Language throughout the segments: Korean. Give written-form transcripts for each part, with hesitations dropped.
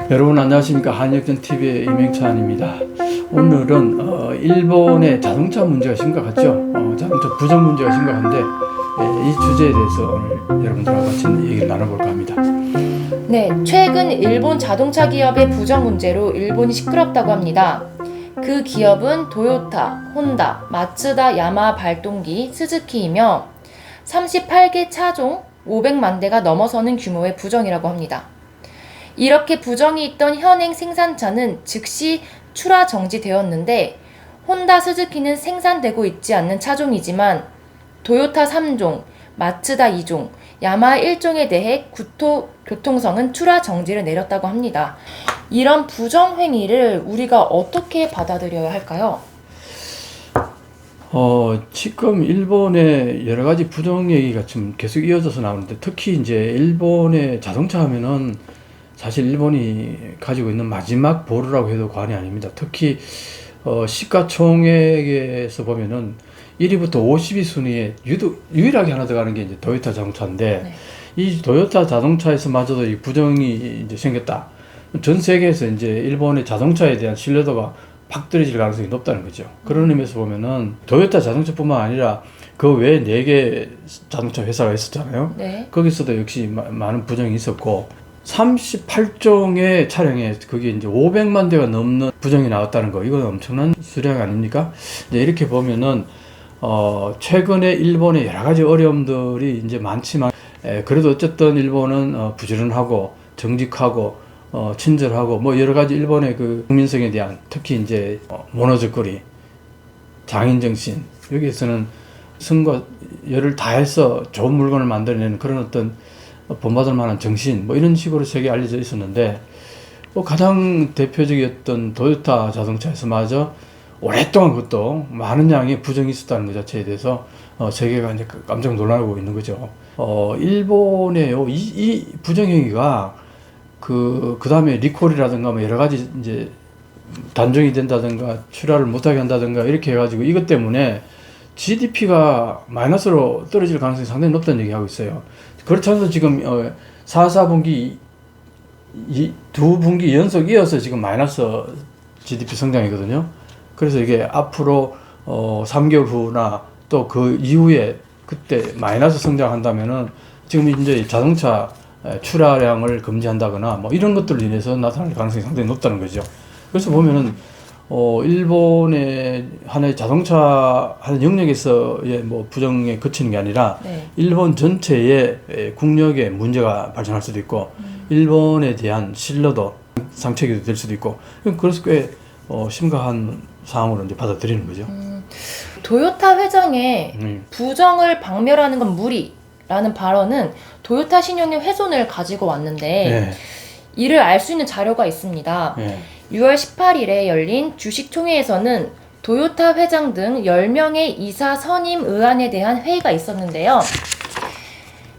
여러분 안녕하십니까. 한역전TV의 이명찬입니다. 오늘은 일본의 자동차 문제가 심각하죠. 자동차 부정 문제가 심각한데 이 주제에 대해서 오늘 여러분들과 같이 얘기를 나눠볼까 합니다. 네, 최근 일본 자동차 기업의 부정 문제로 일본이 시끄럽다고 합니다. 그 기업은 도요타, 혼다, 마츠다, 야마하 발동기, 스즈키이며 38개 차종 500만 대가 넘어서는 규모의 부정이라고 합니다. 이렇게 부정이 있던 현행 생산차는 즉시 출하 정지되었는데 혼다, 스즈키는 생산되고 있지 않는 차종이지만 도요타 3종, 마츠다 2종, 야마하 1종에 대해 교통성은 출하 정지를 내렸다고 합니다. 이런 부정 행위를 우리가 어떻게 받아들여야 할까요? 지금 일본의 여러 가지 부정 얘기가 지금 계속 이어져서 나오는데 특히 이제 일본의 자동차 하면은 사실 일본이 가지고 있는 마지막 보루라고 해도 과언이 아닙니다. 특히 시가총액에서 보면은 1위부터 50위 순위에 유일하게 하나 들어가는 게 이제 도요타 자동차인데 네. 이 도요타 자동차에서마저도 이 부정이 이제 생겼다. 전 세계에서 이제 일본의 자동차에 대한 신뢰도가 팍 떨어질 가능성이 높다는 거죠. 그런 의미에서 보면은 도요타 자동차뿐만 아니라 그 외에 4개 자동차 회사가 있었잖아요. 네. 거기서도 역시 많은 부정이 있었고 38종의 차량에 그게 이제 500만 대가 넘는 부정이 나왔다는 거, 이건 엄청난 수량 아닙니까? 이제 이렇게 보면은 최근에 일본의 여러 가지 어려움들이 이제 많지만 그래도 어쨌든 일본은 부지런하고 정직하고 친절하고 뭐 여러 가지 일본의 그 국민성에 대한 특히 이제 모노즈거리, 장인정신, 여기에서는 승과 열을 다해서 좋은 물건을 만들어내는 그런 어떤 본받을 만한 정신, 뭐 이런 식으로 세계에 알려져 있었는데 가장 대표적이었던 도요타 자동차에서마저 오랫동안 그것도 많은 양의 부정이 있었다는 것 자체에 대해서 세계가 이제 깜짝 놀라고 있는 거죠. 일본에요, 이 부정행위가 그 다음에 리콜이라든가 뭐 여러 가지 이제 단종이 된다든가 출하를 못하게 한다든가 이렇게 해가지고 이것 때문에 GDP가 마이너스로 떨어질 가능성이 상당히 높다는 얘기하고 있어요. 그렇지 않아도 지금 4분기 두 분기 연속 이어서 지금 마이너스 GDP 성장이거든요. 그래서 이게 앞으로 3개월 후나 또 그 이후에 그때 마이너스 성장한다면은 지금 이제 자동차 출하량을 금지한다거나 뭐 이런 것들로 인해서 나타날 가능성이 상당히 높다는 거죠. 그래서 보면은 일본의 하나의 자동차 하는 영역에서의 뭐 부정에 그치는 게 아니라 네. 일본 전체의 국력에 문제가 발생할 수도 있고 일본에 대한 신뢰도 상처가 될 수도 있고 그래서 꽤 심각한 상황으로 이제 받아들이는 거죠. 도요타 회장의 부정을 박멸하는 건 무리라는 발언은 도요타 신용의 훼손을 가지고 왔는데 네. 이를 알 수 있는 자료가 있습니다. 네. 6월 18일에 열린 주식총회에서는 도요타 회장 등 10명의 이사 선임 의안에 대한 회의가 있었는데요.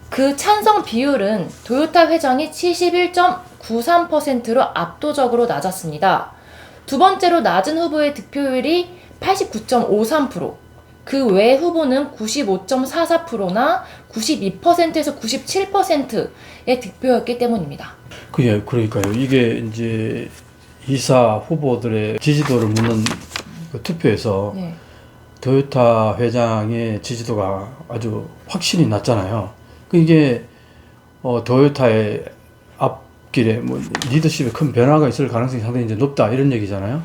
그 찬성 비율은 도요타 회장이 71.93%로 압도적으로 낮았습니다. 두 번째로 낮은 후보의 득표율이 89.53%, 그 외 후보는 95.44%나 92%에서 97%의 득표였기 때문입니다. 그러니까요. 이게 이제 이사 후보들의 지지도를 묻는 그 투표에서 네. 도요타 회장의 지지도가 아주 확실히 낮잖아요. 이게 도요타의 앞길에 뭐 리더십에 큰 변화가 있을 가능성이 상당히 이제 높다 이런 얘기잖아요.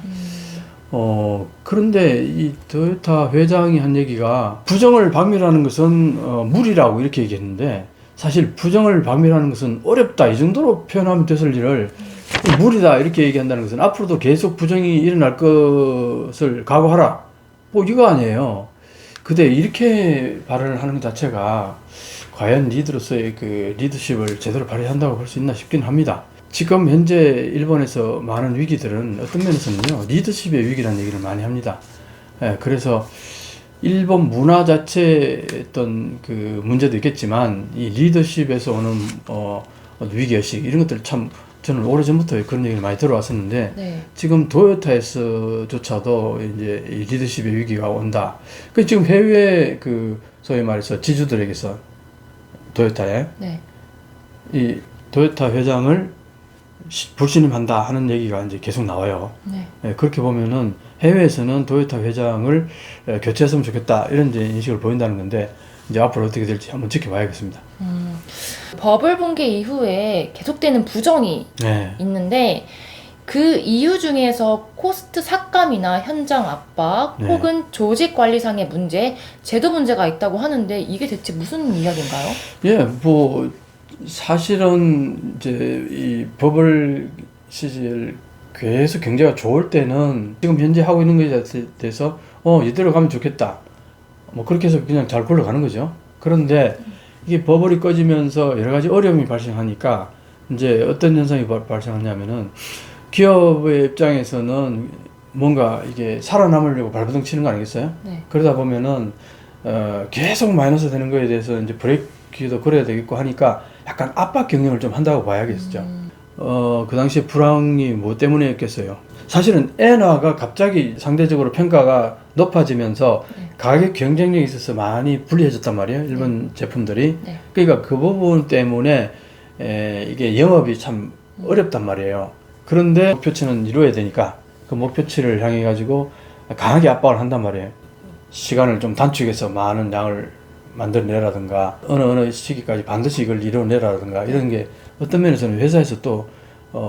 그런데 이 도요타 회장이 한 얘기가 부정을 박멸하는 것은 무리라고 이렇게 얘기했는데 사실 부정을 박멸하는 것은 어렵다 이 정도로 표현하면 됐을 일을 무리다 이렇게 얘기한다는 것은 앞으로도 계속 부정이 일어날 것을 각오하라 뭐 이거 아니에요. 근데 이렇게 발언을 하는 것 자체가 과연 리더로서의 그 리더십을 제대로 발휘한다고 볼 수 있나 싶긴 합니다. 지금 현재 일본에서 많은 위기들은 어떤 면에서는요 리더십의 위기라는 얘기를 많이 합니다. 그래서 일본 문화 자체의 어떤 그 문제도 있겠지만 이 리더십에서 오는 위기의식 이런 것들 참 저는 오래전부터 그런 얘기를 많이 들어왔었는데 네. 지금 도요타에서조차도 이제 이 리더십의 위기가 온다. 그 지금 해외 그 소위 말해서 지주들에게서 도요타에 네. 이 도요타 회장을 불신임한다 하는 얘기가 이제 계속 나와요. 네. 예, 그렇게 보면은 해외에서는 도요타 회장을 교체했으면 좋겠다 이런 이제 인식을 보인다는 건데 이제 앞으로 어떻게 될지 한번 지켜봐야겠습니다. 버블 붕괴 이후에 계속되는 부정이 네. 있는데 그 이유 중에서 코스트 삭감이나 현장 압박 네. 혹은 조직 관리상의 문제, 제도 문제가 있다고 하는데 이게 대체 무슨 이야기인가요? 예, 뭐 사실은 이제 이 버블 시절 계속 경제가 좋을 때는 지금 현재 하고 있는 것에 대해서 이대로 가면 좋겠다. 뭐 그렇게 해서 그냥 잘 굴러가는 거죠. 그런데 이게 버블이 꺼지면서 여러 가지 어려움이 발생하니까 이제 어떤 현상이 발생하냐면은 기업의 입장에서는 뭔가 이게 살아남으려고 발버둥 치는 거 아니겠어요? 네. 그러다 보면은 계속 마이너스 되는 거에 대해서 이제 브레이크도 걸어야 되겠고 하니까 약간 압박 경영을 좀 한다고 봐야겠죠. 그 당시에 불황이 뭐 때문이었겠어요. 사실은 엔화가 갑자기 상대적으로 평가가 높아지면서 가격 경쟁력이 있어서 많이 불리해졌단 말이에요. 일본 제품들이. 네. 그러니까 그 부분 때문에 이게 영업이 참 어렵단 말이에요. 그런데 목표치는 이루어야 되니까 그 목표치를 향해 가지고 강하게 압박을 한단 말이에요. 시간을 좀 단축해서 많은 양을 만들어내라든가 어느 시기까지 반드시 이걸 이뤄내라든가 이런 게 어떤 면에서는 회사에서 또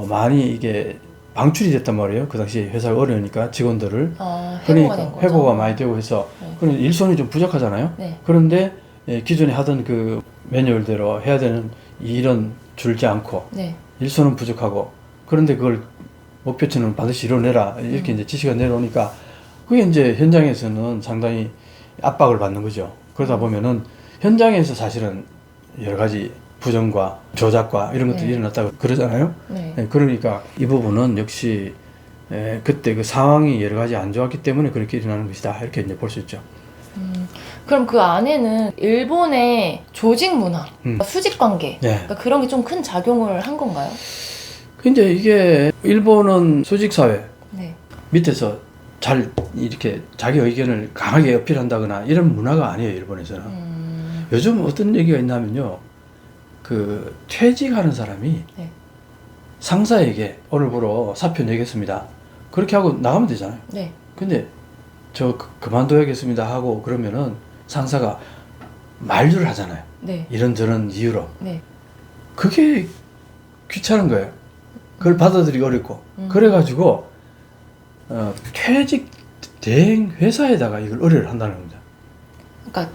많이 이게 방출이 됐단 말이에요. 그 당시 회사가 어려우니까 직원들을 회고가 그러니까 된 거죠. 회고가 많이 되고 해서 그런 일손이 좀 부족하잖아요. 네. 그런데 기존에 하던 그 매뉴얼대로 해야 되는 일은 줄지 않고 네. 일손은 부족하고 그런데 그걸 목표치는 반드시 이뤄내라 이렇게 이제 지시가 내려오니까 그게 이제 현장에서는 상당히 압박을 받는 거죠. 그러다 보면은 현장에서 사실은 여러 가지 부정과 조작과 이런 것들이 네. 일어났다고 그러잖아요. 네. 그러니까 이 부분은 역시 그때 그 상황이 여러 가지 안 좋았기 때문에 그렇게 일어나는 것이다 이렇게 이제 볼 수 있죠. 그럼 그 안에는 일본의 조직 문화, 수직 관계, 네. 그러니까 그런 게 좀 큰 작용을 한 건가요? 근데 이게 일본은 수직 사회 네. 밑에서 잘 이렇게 자기 의견을 강하게 어필한다거나 이런 문화가 아니에요, 일본에서는. 요즘 어떤 얘기가 있냐면요. 그 퇴직하는 사람이 네. 상사에게 오늘부로 사표 내겠습니다. 그렇게 하고 나가면 되잖아요. 네. 근데 저 그만둬야겠습니다 하고 그러면은 상사가 만류를 하잖아요. 네. 이런저런 이유로. 네. 그게 귀찮은 거예요. 그걸 받아들이기 어렵고. 그래가지고 퇴직 대행 회사에다가 이걸 의뢰를 한다는 겁니다. 그러니까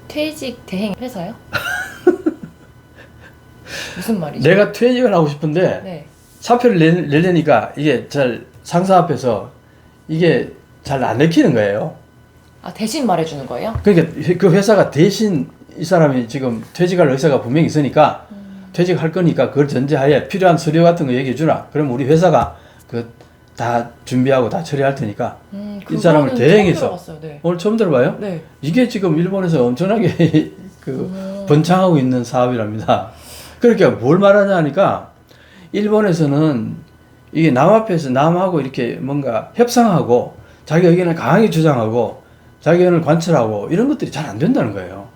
퇴직 대행 회사요? 무슨 말이죠? 내가 퇴직을 하고 싶은데 네. 사표를 내려니까 이게 잘 상사 앞에서 이게 잘 안 내키는 거예요. 아, 대신 말해주는 거예요? 그러니까 그 회사가 대신 이 사람이 지금 퇴직할 의사가 분명히 있으니까 퇴직할 거니까 그걸 전제하에 필요한 서류 같은 거 얘기해 주라. 그럼 우리 회사가 그 다 준비하고 다 처리할 테니까 이 사람을 대행해서 네. 오늘 처음 들어봐요? 네. 이게 지금 일본에서 엄청나게 그 번창하고 있는 사업이랍니다. 그러니까 뭘 말하냐 하니까 일본에서는 이게 남 앞에서 남하고 이렇게 뭔가 협상하고 자기 의견을 강하게 주장하고 자기 의견을 관철하고 이런 것들이 잘 안 된다는 거예요.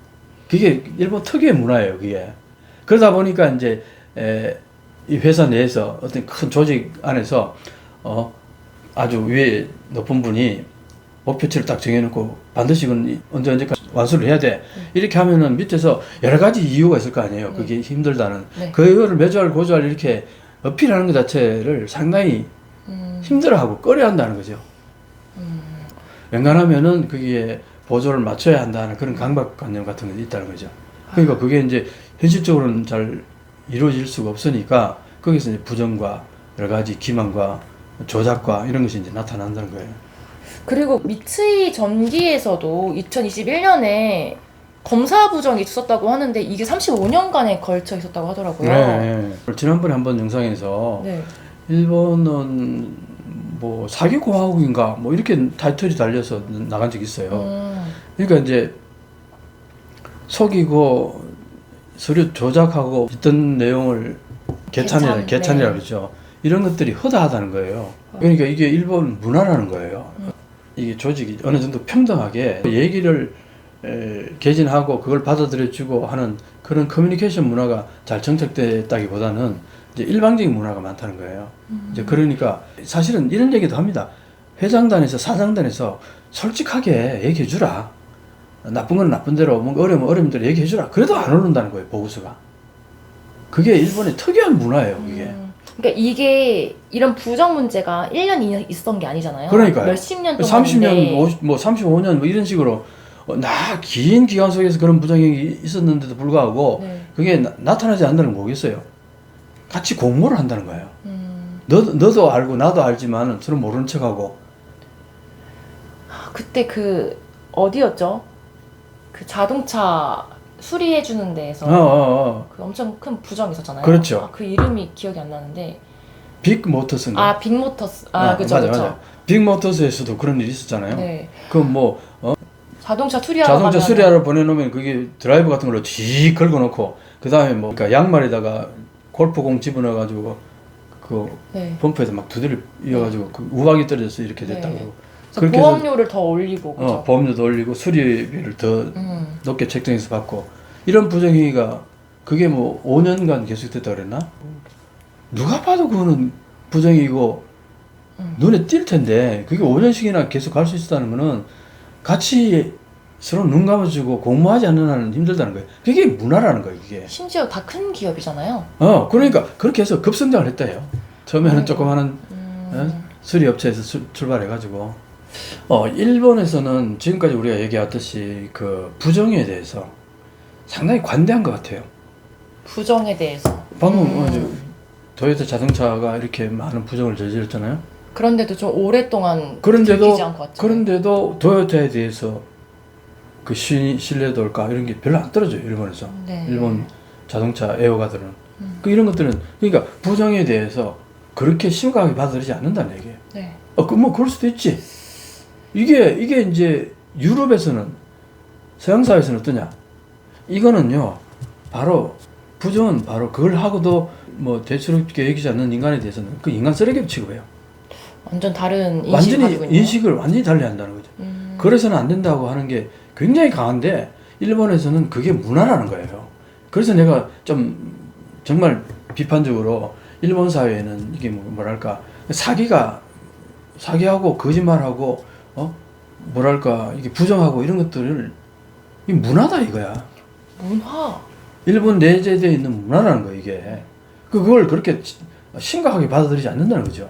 그게 일본 특유의 문화예요, 그게. 그러다 보니까 이제 이 회사 내에서 어떤 큰 조직 안에서 아주 위에 높은 분이 목표치를 딱 정해놓고 반드시 이건 언제까지 완수를 해야 돼. 이렇게 하면은 밑에서 여러 가지 이유가 있을 거 아니에요. 그게 힘들다는. 네. 그거를 매주할 고주할 이렇게 어필하는 것 자체를 상당히 힘들어하고 꺼려한다는 거죠. 웬간하면은 그게 보조를 맞춰야 한다는 그런 강박관념 같은 게 있다는 거죠. 그러니까 그게 이제 현실적으로는 잘 이루어질 수가 없으니까 거기서 이제 부정과 여러 가지 기만과 조작과 이런 것이 이제 나타난다는 거예요. 그리고 미츠이 전기에서도 2021년에 검사 부정이 있었다고 하는데 이게 35년간에 걸쳐 있었다고 하더라고요. 네. 지난번에 한번 영상에서 네. 일본은 뭐 사기공화국인가 뭐 이렇게 타이틀이 달려서 나간 적이 있어요. 그러니까 이제 속이고 서류 조작하고 있던 내용을 개찬이라 네. 그러죠. 이런 것들이 허다하다는 거예요. 그러니까 이게 일본 문화라는 거예요. 이게 조직이 어느 정도 평등하게 얘기를 개진하고 그걸 받아들여주고 하는 그런 커뮤니케이션 문화가 잘 정착됐다기보다는 이제 일방적인 문화가 많다는 거예요. 이제 그러니까 사실은 이런 얘기도 합니다. 회장단에서 사장단에서 솔직하게 얘기해 주라. 나쁜 건 나쁜 대로, 뭔가 어려우면 어려운 대로 얘기해 주라. 그래도 안 오른다는 거예요, 보고서가. 그게 일본의 특이한 문화예요, 이게. 그러니까 이게 이런 부정 문제가 1년 있었던 게 아니잖아요. 그러니까요. 몇십 년 동안 30년, 50, 뭐 35년 뭐 이런 식으로 긴 기간 속에서 그런 부정행위 있었는데도 불구하고 네. 그게 나타나지 않는다는 거 뭐겠어요? 같이 공모를 한다는 거예요. 너도 알고 나도 알지만 서로 모르는 척하고. 그때 그 어디였죠? 그 자동차 수리해 주는 데에서 그 엄청 큰 부정이 있었잖아요. 그렇죠. 그 이름이 기억이 안 나는데. 빅모터스인가? 빅모터스. 그죠, 맞아, 그죠. 맞아. 빅모터스에서도 그런 일이 있었잖아요. 네. 자동차 자동차 수리하러 보내놓으면 그게 드라이버 같은 걸로 쥐 긁어놓고 그 다음에 뭐 그러니까 양말에다가 골프공 집어넣어가지고 그 네. 범프에서 막 두드려 이어가지고 그 우박이 떨어져서 이렇게 됐다고. 네. 그렇게 보험료를 더 올리고 그죠? 보험료도 올리고 수리비를 더 높게 책정해서 받고 이런 부정행위가 그게 뭐 5년간 계속됐다 그랬나? 누가 봐도 그거는 부정행위고 눈에 띌 텐데 그게 5년씩이나 계속 갈 수 있었다는 거는 같이 서로 눈 감아주고 공모하지 않는 한은 힘들다는 거예요. 그게 문화라는 거예요, 이게. 심지어 다 큰 기업이잖아요. 그러니까 그렇게 해서 급성장을 했다요. 처음에는 조그마한 수리업체에서 출발해가지고. 일본에서는 지금까지 우리가 얘기했듯이 그 부정에 대해서 상당히 관대한 것 같아요. 부정에 대해서. 방금 도요타 자동차가 이렇게 많은 부정을 저질렀잖아요. 그런데도 좀 오랫동안 들키지 않고 왔죠. 그런데도 도요타에 대해서 그 신뢰도일까 이런 게 별로 안 떨어져요, 일본에서. 네. 일본 자동차 애호가들은. 그 이런 것들은 그러니까 부정에 대해서 그렇게 심각하게 받아들이지 않는다는 얘기예요. 네. 뭐 그럴 수도 있지. 이게 이제 유럽에서는 서양 사회에서는 어떠냐? 이거는요. 바로 부정은 바로 그걸 하고도 뭐 대수롭게 여기지 않는 인간에 대해서는 그 인간 쓰레기 취급해요. 완전 다른 인식을 완전히 가지고 있네요. 인식을 완전히 달리 한다는 거죠. 그래서는 안 된다고 하는 게 굉장히 강한데 일본에서는 그게 문화라는 거예요. 그래서 내가 좀 정말 비판적으로 일본 사회에는 이게 뭐랄까 사기하고 거짓말하고 뭐랄까 이게 부정하고 이런 것들을 이 문화다 이거야. 문화. 일본 내재되어 있는 문화라는 거야 이게. 그걸 그렇게 심각하게 받아들이지 않는다는 거죠.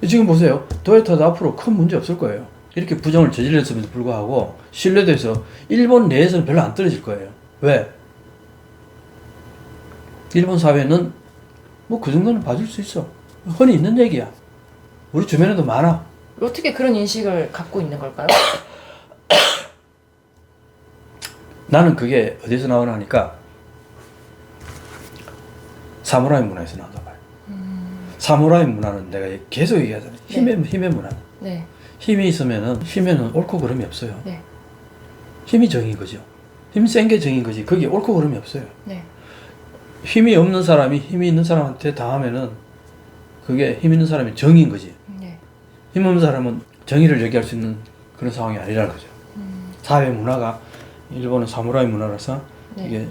지금 보세요. 도요타도 앞으로 큰 문제 없을 거예요. 이렇게 부정을 저질렀음에도 불구하고 신뢰도에서 일본 내에서는 별로 안 떨어질 거예요. 왜? 일본 사회는 뭐 그 정도는 봐줄 수 있어. 흔히 있는 얘기야. 우리 주변에도 많아. 어떻게 그런 인식을 갖고 있는 걸까요? 나는 그게 어디서 나오나 하니까 사무라이 문화에서 나온다 봐요. 사무라이 문화는 내가 계속 얘기하잖아요. 힘의 문화. 네. 힘이 있으면은 힘에는 옳고 그름이 없어요. 네. 힘이 정인 거죠. 힘 센 게 정인 거지. 거기에 옳고 그름이 없어요. 네. 힘이 없는 사람이 힘이 있는 사람한테 당하면은 그게 힘 있는 사람이 정인 거지. 네. 힘 없는 사람은 정의를 얘기할 수 있는 그런 상황이 아니라는 거죠. 사회 문화가 일본은 사무라이 문화라서 네. 이게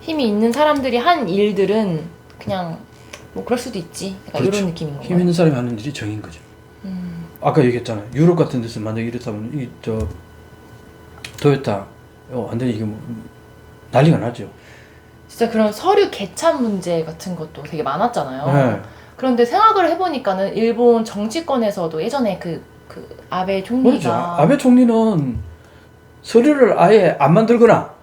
힘이 있는 사람들이 한 일들은 그냥 뭐 그럴 수도 있지. 약간 그렇죠. 이런 느낌인 건가요? 힘 있는 사람이 하는 일이 정인 거죠. 아까 얘기했잖아요. 유럽 같은 데서 만약 이렇다면 도요타 완전히 이게 뭐 난리가 나죠. 진짜 그런 서류 개참 문제 같은 것도 되게 많았잖아요. 네. 그런데 생각을 해보니까는 일본 정치권에서도 예전에 그 아베 총리가 그렇죠. 아베 총리는 서류를 아예 안 만들거나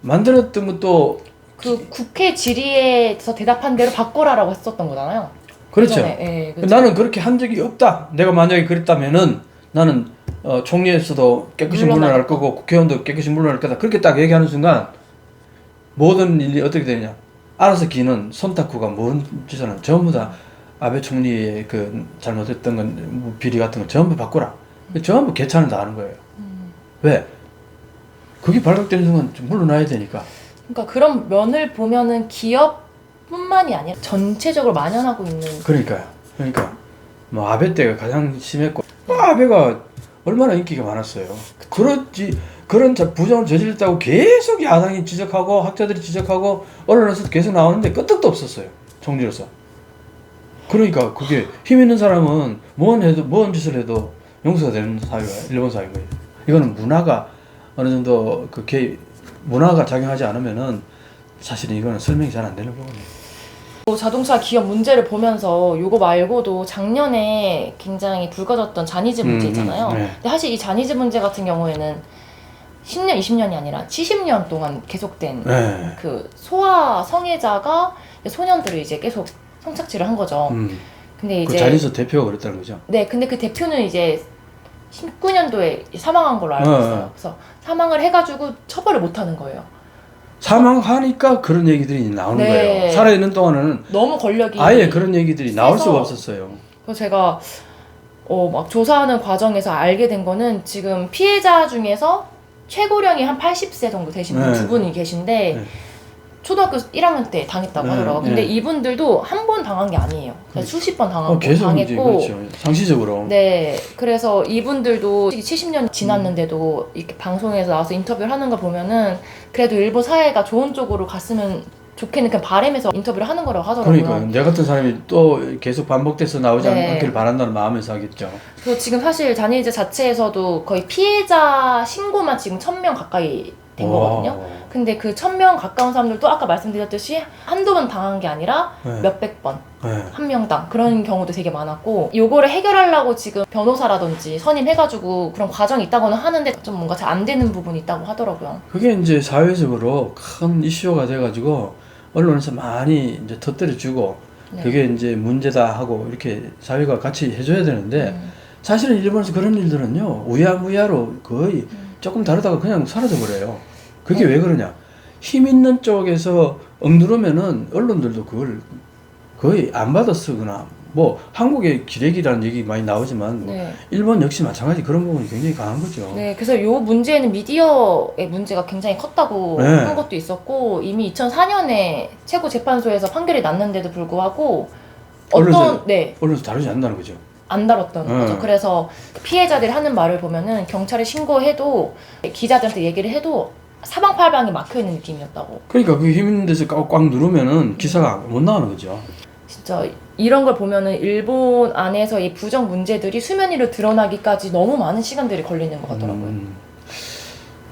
만들었던 것도 그 국회 질의에서 대답한 대로 바꿔라라고 했었던 거잖아요. 그렇죠. 예전에. 예, 그렇죠. 나는 그렇게 한 적이 없다. 내가 만약에 그랬다면은 나는 총리에서도 깨끗이 물러날 거고 국회의원도 깨끗이 물러날 거다. 그렇게 딱 얘기하는 순간 모든 일이 어떻게 되냐. 알아서 기는 손탁구가 뭔 짓을 하는 전부 다 아베 총리의 그 잘못했던 건 비리 같은 거 전부 바꾸라. 전부 개찬을 다 하는 거예요. 왜? 그게 발각되는 순간 좀 물러나야 되니까. 그러니까 그런 면을 보면은 기업뿐만이 아니라 전체적으로 만연하고 있는. 그러니까요. 그러니까 뭐 아베 때가 가장 심했고 아베가 얼마나 인기가 많았어요. 그렇지 그런 부정을 저질렀다고 계속 야당이 지적하고 학자들이 지적하고 언론에서 계속 나오는데 끄떡도 없었어요. 총리로서. 그러니까 그게 힘 있는 사람은 뭔 짓을 해도 용서가 되는 사회가 일본 사회고요. 이거는 문화가 어느 정도 문화가 작용하지 않으면은 사실은 이거는 설명이 잘 안 되는 부분이에요. 자동차 기업 문제를 보면서 요거 말고도 작년에 굉장히 불거졌던 잔니즈 문제 있잖아요. 네. 근데 사실 이 잔니즈 문제 같은 경우에는 10년, 20년이 아니라 70년 동안 계속된 네. 그 소아 성애자가 소년들을 이제 계속 성착취를 한 거죠. 근데 그 이제 자리에서 대표가 그랬다는 거죠. 네, 근데 그 대표는 이제 19년도에 사망한 걸로 알고 있어요. 그래서 사망을 해가지고 처벌을 못 하는 거예요. 사망하니까 그런 얘기들이 나오는 네. 거예요. 살아있는 동안은 너무 권력이 아예 그런 얘기들이 나올 세서 수가 없었어요. 그래서 제가 막 조사하는 과정에서 알게 된 거는 지금 피해자 중에서 최고령이 한 80세 정도 되신 분 네. 두 분이 계신데 네. 초등학교 1학년 때 당했다고 네, 하더라고요. 근데 네. 이분들도 한 번 당한 게 아니에요. 그냥 수십 번 계속 이제 당했고 그렇죠. 상시적으로. 네, 그래서 이분들도 70년 지났는데도 이렇게 방송에서 나와서 인터뷰를 하는 거 보면은 그래도 일본 사회가 좋은 쪽으로 갔으면 좋겠는 그냥 바람에서 인터뷰를 하는 거라고 하더라고요. 그러니까 내 같은 사람이 또 계속 반복돼서 나오지 네. 않기를 바란다는 마음에서 하겠죠. 그래서 지금 사실 잔니즈 자체에서도 거의 피해자 신고만 지금 1000명 가까이 된 거거든요. 근데 그 1000명 가까운 사람들도 아까 말씀드렸듯이 한두 번 당한 게 아니라 네. 몇백 번, 네. 한 명당 그런 경우도 되게 많았고 요거를 해결하려고 지금 변호사라든지 선임해가지고 그런 과정이 있다고는 하는데 좀 뭔가 잘 안 되는 부분이 있다고 하더라고요. 그게 이제 사회적으로 큰 이슈가 돼가지고 언론에서 많이 이제 터뜨려주고 네. 그게 이제 문제다 하고 이렇게 사회가 같이 해줘야 되는데 사실은 일본에서 그런 일들은요 우야무야로 거의 조금 다르다가 그냥 사라져 버려요. 그게 왜 그러냐? 힘 있는 쪽에서 억누르면은 언론들도 그걸 거의 안 받아 쓰거나 뭐 한국의 기레기라는 얘기 많이 나오지만 뭐 네. 일본 역시 마찬가지 그런 부분이 굉장히 강한 거죠. 네, 그래서 요 문제는 미디어의 문제가 굉장히 컸다고 네. 한 것도 있었고 이미 2004년에 최고재판소에서 판결이 났는데도 불구하고 언론에서 다루지 않는다는 거죠. 안 다뤘던 거죠. 그래서 피해자들이 하는 말을 보면은 경찰에 신고해도 기자들한테 얘기를 해도 사방팔방이 막혀 있는 느낌이었다고. 그러니까 그 힘 있는 데서 꽉 누르면은 기사가 못 나오는 거죠. 진짜 이런 걸 보면은 일본 안에서 이 부정 문제들이 수면 위로 드러나기까지 너무 많은 시간들이 걸리는 것 같더라고요.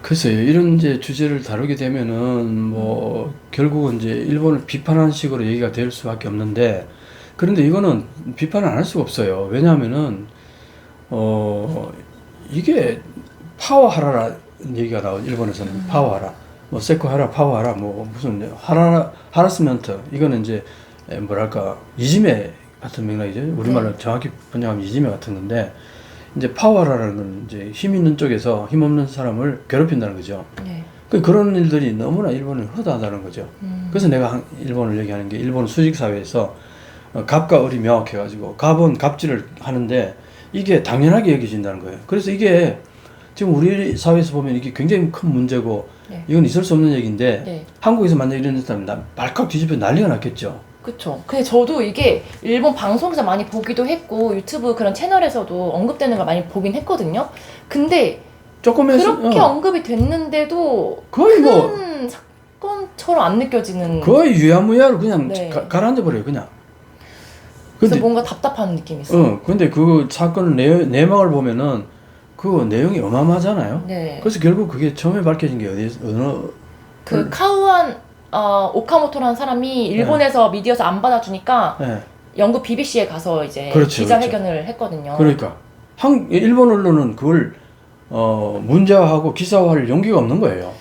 글쎄요, 이런 이제 주제를 다루게 되면은 뭐 결국은 이제 일본을 비판하는 식으로 얘기가 될 수밖에 없는데 그런데 이거는 비판을 안 할 수가 없어요. 왜냐하면은 이게 파워하라라는 얘기가 나오죠. 일본에서는 파워하라, 뭐 세코하라, 파워하라, 뭐 무슨 하라스멘트 이거는 이제 뭐랄까 이지메 같은 맥락이죠. 우리말로 정확히 번역하면 이지메 같은 건데 이제 파워하라는 건 이제 힘 있는 쪽에서 힘 없는 사람을 괴롭힌다는 거죠. 네. 그런 일들이 너무나 일본은 허다하다는 거죠. 그래서 내가 일본을 얘기하는 게 일본 수직 사회에서 갑과 을이 명확해가지고 갑은 갑질을 하는데 이게 당연하게 여겨진다는 거예요. 그래서 이게 지금 우리 사회에서 보면 이게 굉장히 큰 문제고 네. 이건 있을 수 없는 얘기인데 네. 한국에서 만약 이런 일 있다면 발칵 뒤집혀 난리가 났겠죠. 그쵸. 근데 저도 이게 일본 방송에서 많이 보기도 했고 유튜브 그런 채널에서도 언급되는 걸 많이 보긴 했거든요. 근데 조금 그렇게 언급이 됐는데도 거의 뭐 큰 사건처럼 안 느껴지는 거의 유야무야로 그냥 네. 가라앉아 버려요 그냥. 그래서 뭔가 답답한 느낌이 있어요. 근데 그 사건 내막을 보면은 그 내용이 어마어마하잖아요. 네. 그래서 결국 그게 처음에 밝혀진 게 어느 그 카우안 오카모토라는 사람이 일본에서 미디어에서 안 받아주니까 네. 영국 BBC에 가서 이제 그렇죠, 기자회견을 했거든요. 그러니까 일본 언론은 그걸 문제화하고 기사화할 용기가 없는 거예요.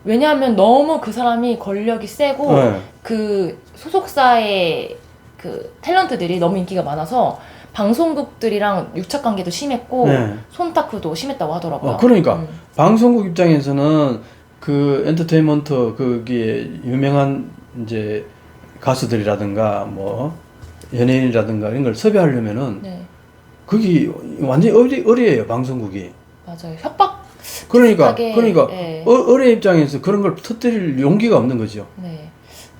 왜냐하면 너무 그 사람이 권력이 세고 네. 그 소속사의 그 탤런트들이 너무 인기가 많아서 방송국들이랑 유착 관계도 심했고 네. 손타크도 심했다고 하더라고요. 그러니까 방송국 입장에서는 그 엔터테인먼트 거기에 유명한 이제 가수들이라든가 뭐 연예인이라든가 이런 걸 섭외하려면은 네. 그게 완전히 어리예요 방송국이. 맞아요. 협박. 그러니까 네. 어리 입장에서 그런 걸 터뜨릴 용기가 없는 거죠. 네.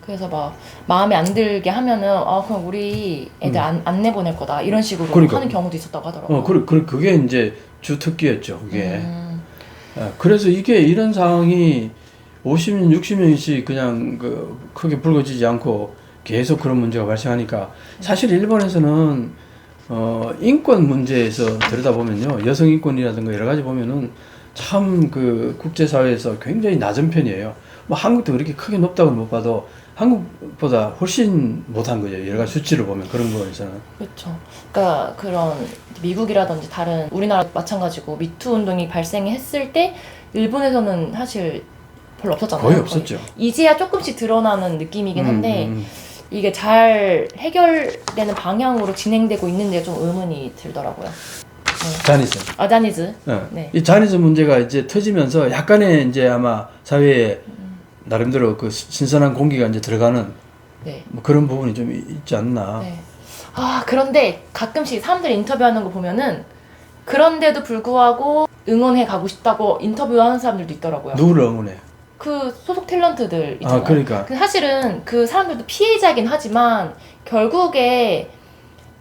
그래서 막 마음에 안 들게 하면은 그럼 우리 애들 안 내보낼 거다 이런 식으로 그러니까. 하는 경우도 있었다고 하더라고요. 그게 이제 주 특기였죠. 그게. 그래서 이게 이런 상황이 50년, 60년씩 그냥 크게 불거지지 않고 계속 그런 문제가 발생하니까 사실 일본에서는 인권 문제에서 들여다보면요, 여성 인권이라든가 여러 가지 보면은 참 그 국제사회에서 굉장히 낮은 편이에요. 뭐 한국도 그렇게 크게 높다고는 못 봐도 한국보다 훨씬 못한 거죠. 여러 가지 수치를 보면 그런 거에서는. 그렇죠. 그러니까 그런 미국이라든지 다른 우리나라 마찬가지고 미투 운동이 발생했을 때 일본에서는 사실 별로 없었잖아요. 거의 없었죠. 이제야 조금씩 드러나는 느낌이긴 한데 이게 잘 해결되는 방향으로 진행되고 있는데 좀 의문이 들더라고요. 네. 자니즘. 자니즈. 네. 네. 이 자니즘 문제가 이제 터지면서 약간의 이제 아마 사회에 나름대로 그 신선한 공기가 이제 들어가는 네. 뭐 그런 부분이 좀 있지 않나. 네. 아, 그런데 가끔씩 사람들이 인터뷰하는 거 보면은 그런데도 불구하고 응원해 가고 싶다고 인터뷰하는 사람들도 있더라고요. 누구를 응원해? 그 소속 탤런트들 있잖아요. 아, 그러니까. 사실은 그 사람들도 피해자긴 하지만 결국에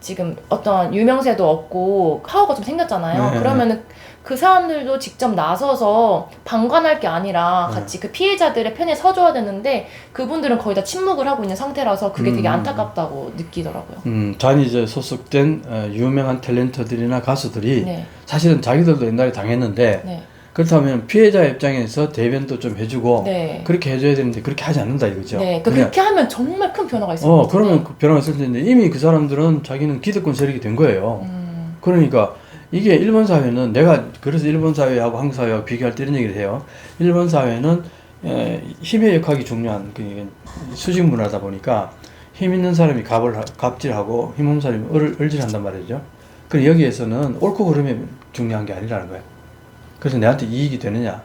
지금 어떤 유명세도 없고 파워가 좀 생겼잖아요. 네. 그러면은 그 사람들도 직접 나서서 방관할 게 아니라 같이 그 피해자들의 편에 서줘야 되는데 그분들은 거의 다 침묵을 하고 있는 상태라서 그게 되게 안타깝다고 느끼더라고요. 자니즈 소속된 유명한 탤런트들이나 가수들이 네. 사실은 자기들도 옛날에 당했는데 네. 그렇다면 피해자 입장에서 대변도 좀 해주고 네. 그렇게 해줘야 되는데 그렇게 하지 않는다 이거죠. 네. 그냥 그렇게 하면 정말 큰 변화가 있을 것 같아요. 그러면 그 변화가 있을 텐데 이미 그 사람들은 자기는 기득권 세력이 된 거예요. 그러니까 이게 일본 사회는 내가 그래서 일본 사회하고 한국 사회하고 비교할 때 이런 얘기를 해요. 일본 사회는 힘의 역학이 중요한 수직 문화다 보니까 힘 있는 사람이 갑질하고 힘 없는 사람이 을질한단 말이죠. 그럼 여기에서는 옳고 그름이 중요한 게 아니라는 거예요. 그래서 내한테 이익이 되느냐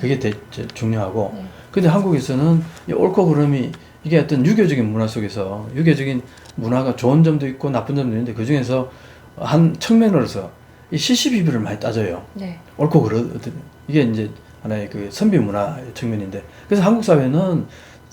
그게 제일 중요하고 근데 한국에서는 이 옳고 그름이 이게 어떤 유교적인 문화 속에서 유교적인 문화가 좋은 점도 있고 나쁜 점도 있는데 그 중에서 한 측면으로서 이 시시비비를 많이 따져요. 네. 옳고 그르거든. 이게 이제 하나의 그 선비 문화 측면인데 그래서 한국 사회는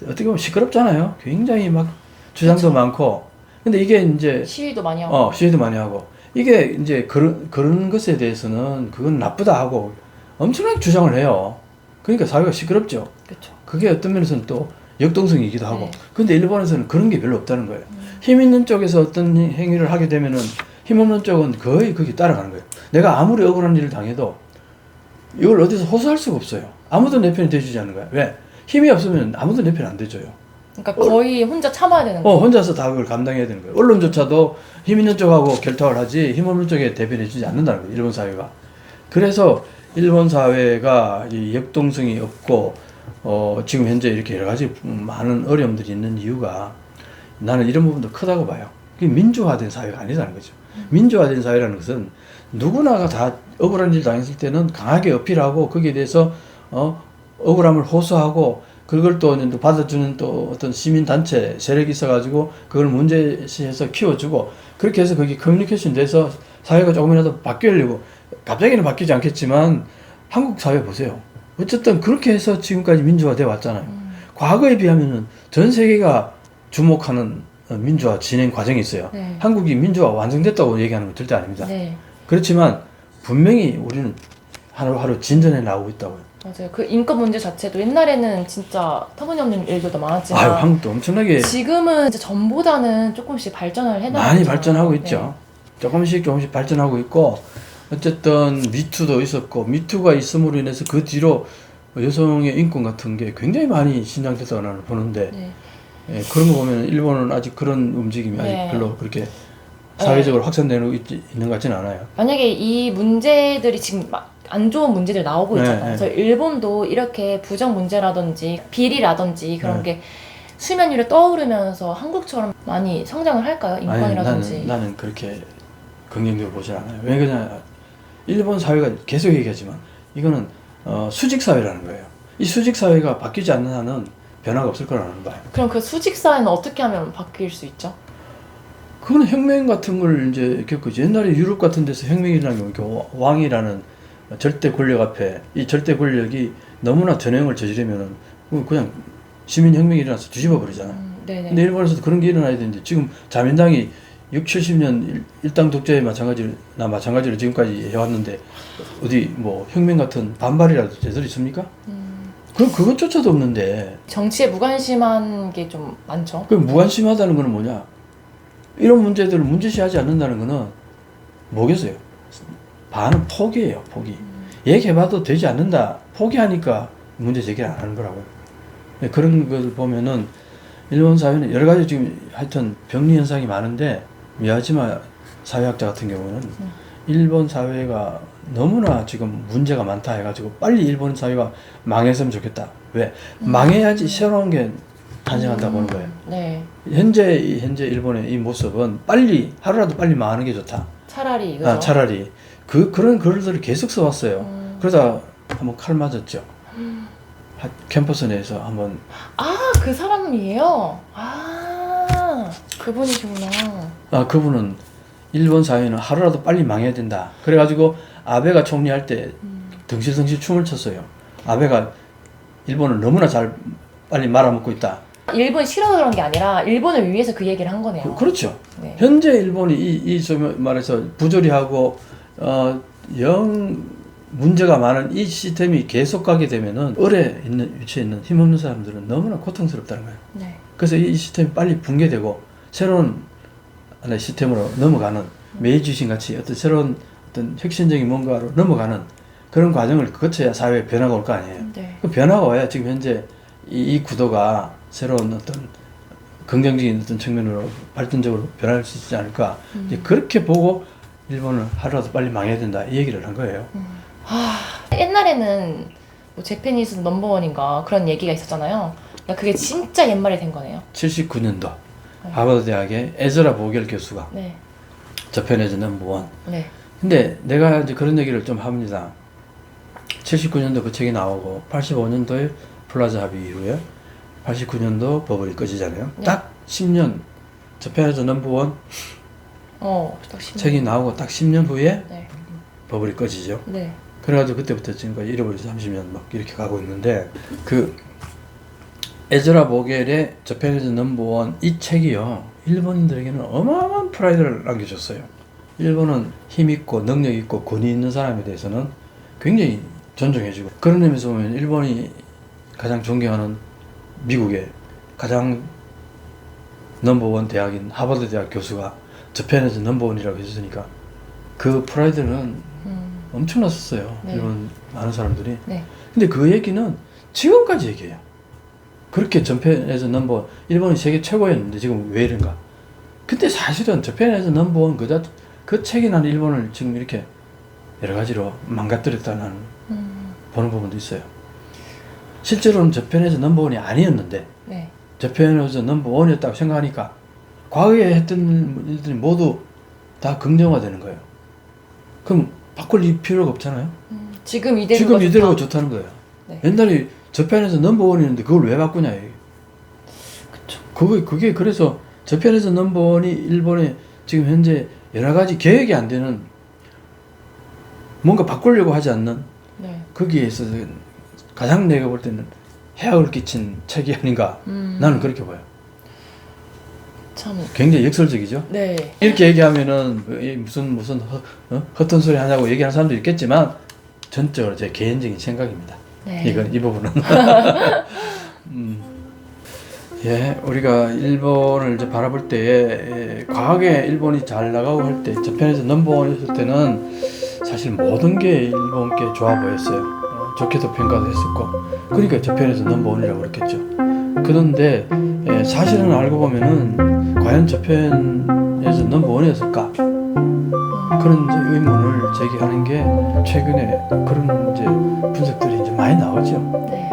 어떻게 보면 시끄럽잖아요. 굉장히 막 주장도 그쵸. 많고 근데 이게 이제 시위도 많이 하고. 시위도 많이 하고 이게 이제 그런 것에 대해서는 그건 나쁘다 하고 엄청나게 주장을 해요. 그러니까 사회가 시끄럽죠. 그렇죠. 그게 어떤 면에서는 또 역동성이기도 하고. 네. 근데 일본에서는 그런 게 별로 없다는 거예요. 힘 있는 쪽에서 어떤 행위를 하게 되면은 힘 없는 쪽은 거의 거기 따라가는 거예요. 내가 아무리 억울한 일을 당해도 이걸 어디서 호소할 수가 없어요. 아무도 내 편이 돼주지 않는 거야. 왜? 힘이 없으면 아무도 내 편 안 돼줘요. 그러니까 거의 혼자 참아야 되는 거예요. 혼자서 다 그걸 감당해야 되는 거예요. 언론조차도 힘 있는 쪽하고 결탁을 하지 힘 없는 쪽에 대변해주지 않는다는 거예요. 일본 사회가. 그래서 일본 사회가 이 역동성이 없고 지금 현재 이렇게 여러 가지 많은 어려움들이 있는 이유가 나는 이런 부분도 크다고 봐요. 그게 민주화된 사회가 아니라는 거죠. 민주화된 사회라는 것은 누구나가 다 억울한 일 당했을 때는 강하게 어필하고 거기에 대해서 억울함을 호소하고 그걸 또 받아주는 또 어떤 시민단체 세력이 있어가지고 그걸 문제시해서 키워주고 그렇게 해서 그게 커뮤니케이션 돼서 사회가 조금이라도 바뀌려고 갑자기는 바뀌지 않겠지만 한국 사회 보세요. 어쨌든 그렇게 해서 지금까지 민주화돼 왔잖아요. 과거에 비하면은 전 세계가 주목하는 민주화 진행 과정이 있어요. 네. 한국이 민주화 완성됐다고 얘기하는 건 절대 아닙니다. 네. 그렇지만 분명히 우리는 하루하루 진전해 나오고 있다고요. 맞아요. 그 인권 문제 자체도 옛날에는 진짜 터무니없는 일들도 많았지만 아유, 한국도 엄청나게 지금은 이제 전보다는 조금씩 발전을 해나가고 많이 있잖아요. 발전하고 있죠. 네. 조금씩 발전하고 있고 어쨌든 미투도 있었고 미투가 있음으로 인해서 그 뒤로 여성의 인권 같은 게 굉장히 많이 신장됐다고 나는 보는데 네. 그런 거 보면 일본은 아직 그런 움직임이 아직 네. 별로 그렇게 사회적으로 확산되고 있는 것 같지는 않아요. 만약에 이 문제들이 지금 막 안 좋은 문제들이 나오고 있잖아요. 네, 그래서 일본도 이렇게 부정 문제라든지 비리라든지 그런 네. 게 수면 위로 떠오르면서 한국처럼 많이 성장을 할까요? 인권이라든지. 아니, 나는 그렇게 긍정적으로 보지 않아요. 왜 그러냐? 일본 사회가 계속 얘기하지만 이거는 수직 사회라는 거예요. 이 수직 사회가 바뀌지 않는 한은 변화가 없을 거라는 봐요. 그럼 그 수직 사회는 어떻게 하면 바뀔 수 있죠? 그건 혁명 같은 걸 이제 겪었지. 옛날에 유럽 같은 데서 혁명이라는 게 왕이라는 절대 권력 앞에 이 절대 권력이 너무나 전횡을 저지르면은 그냥 시민혁명이 일어나서 뒤집어 버리잖아요. 네네. 근데 일본에서도 그런 게 일어나야 되는데 지금 자민당이 60, 70년 일당 독재에 마찬가지로 지금까지 해왔는데 어디 뭐 혁명 같은 반발이라도 제대로 있습니까? 그것조차도 없는데 정치에 무관심한 게 좀 많죠. 그 무관심하다는 거는 뭐냐? 이런 문제들을 문제시하지 않는다는 거는 뭐겠어요? 반은 포기예요, 포기. 얘기해봐도 되지 않는다. 포기하니까 문제 제기를 안 하는 거라고요. 그런 걸 보면은 일본 사회는 여러 가지 지금 하여튼 병리 현상이 많은데 미야지마 사회학자 같은 경우는 일본 사회가 너무나 지금 문제가 많다 해가지고 빨리 일본 사회가 망했으면 좋겠다. 왜? 망해야지 새로운 게 탄생한다 보는 거예요. 네. 현재 일본의 이 모습은 빨리 하루라도 빨리 망하는 게 좋다. 차라리 그죠? 차라리 그런 글들을 계속 써왔어요. 그러다 한번 칼 맞았죠. 캠퍼스 내에서 한번 그 사람이에요? 그분이시구나. 그분은 일본 사회는 하루라도 빨리 망해야 된다. 그래가지고 아베가 총리할 때 덩실덩실 춤을 췄어요. 아베가 일본을 너무나 잘 빨리 말아먹고 있다. 일본 싫어서 그런 게 아니라 일본을 위해서 그 얘기를 한 거네요. 그렇죠. 네. 현재 일본이 이 말해서 부조리하고 영 문제가 많은 이 시스템이 계속 가게 되면은 을에 있는 위치에 있는 힘없는 사람들은 너무나 고통스럽다는 거예요. 네. 그래서 이 시스템이 빨리 붕괴되고 새로운 하나의 시스템으로 넘어가는 메이지신 같이 어떤 새로운 어떤 혁신적인 뭔가로 넘어가는 그런 과정을 거쳐야 사회에 변화가 올 거 아니에요. 네. 그 변화가 와야 지금 현재 이 구도가 새로운 어떤 긍정적인 어떤 측면으로 발전적으로 변할 수 있지 않을까. 이제 그렇게 보고 일본을 하루라도 빨리 망해야 된다 이 얘기를 한 거예요. 옛날에는 뭐 재패니스 넘버원인가 그런 얘기가 있었잖아요. 그러니까 그게 진짜 옛말이 된 거네요. 79년도 하버드 대학의 에즈라 보겔 교수가 네. 저편에서 넘버원. 네. 근데 내가 이제 그런 얘기를 좀 합니다. 79년도 그 책이 나오고 85년도에 플라자 합의 이후에 89년도 버블이 꺼지잖아요. 네. 딱 10년 저편에서 넘버원 딱 10년. 책이 나오고 딱 10년 후에 네. 버블이 꺼지죠. 네. 그래가지고 그때부터 지금까지 잃어버려서 30년 막 이렇게 가고 있는데 그 에즈라 보겔의 저편에서 넘버원 이 책이요 일본인들에게는 어마어마한 프라이드를 남겨줬어요. 일본은 힘있고 능력있고 권위 있는 사람에 대해서는 굉장히 존중해주고 그런 의미에서 보면 일본이 가장 존경하는 미국의 가장 넘버원 대학인 하버드 대학 교수가 저편에서 넘버원이라고 했으니까 그 프라이드는 엄청났었어요. 네. 일본 많은 사람들이. 네. 근데 그 얘기는 지금까지 얘기해요. 그렇게 전편에서 넘버원 일본이 세계 최고였는데 지금 왜 이런가? 근데 사실은 저편에서 넘버원 그 책이 난 일본을 지금 이렇게 여러 가지로 망가뜨렸다는 보는 부분도 있어요. 실제로는 저편에서 넘버원이 아니었는데 네. 저편에서 넘버원이었다고 생각하니까 과거에 했던 일들이 모두 다 긍정화되는 거예요. 그럼 바꿀 필요가 없잖아요. 지금 이대로가 이대로가 좋다. 좋다는 거예요. 네. 옛날에 저편에서 넘버원이었는데 그걸 왜 바꾸냐 이게. 그쵸. 그게 그래서 저편에서 넘버원이 일본에 지금 현재 여러 가지 계획이 안 되는 뭔가 바꾸려고 하지 않는 네. 거기에 있어서 가장 내가 볼 때는 해악을 끼친 책이 아닌가 나는 그렇게 봐요. 참. 굉장히 역설적이죠. 네. 이렇게 얘기하면은 무슨 헛된 소리 하냐고 얘기하는 사람도 있겠지만 전적으로 제 개인적인 생각입니다. 네. 이 부분은. 예, 우리가 일본을 이제 바라볼 때에 과거에 일본이 잘 나가고 할 때 저편에서 넘버원이었을 때는 사실 모든 게 일본께 좋아 보였어요. 좋게도 평가도 했었고 그러니까 저편에서 넘버원이라고 그랬겠죠. 그런데 사실은 알고 보면은 과연 저편에서 넘버원이었을까? 그런 이제 의문을 제기하는 게 최근에 그런 이제 분석들이 이제 많이 나오죠. 네.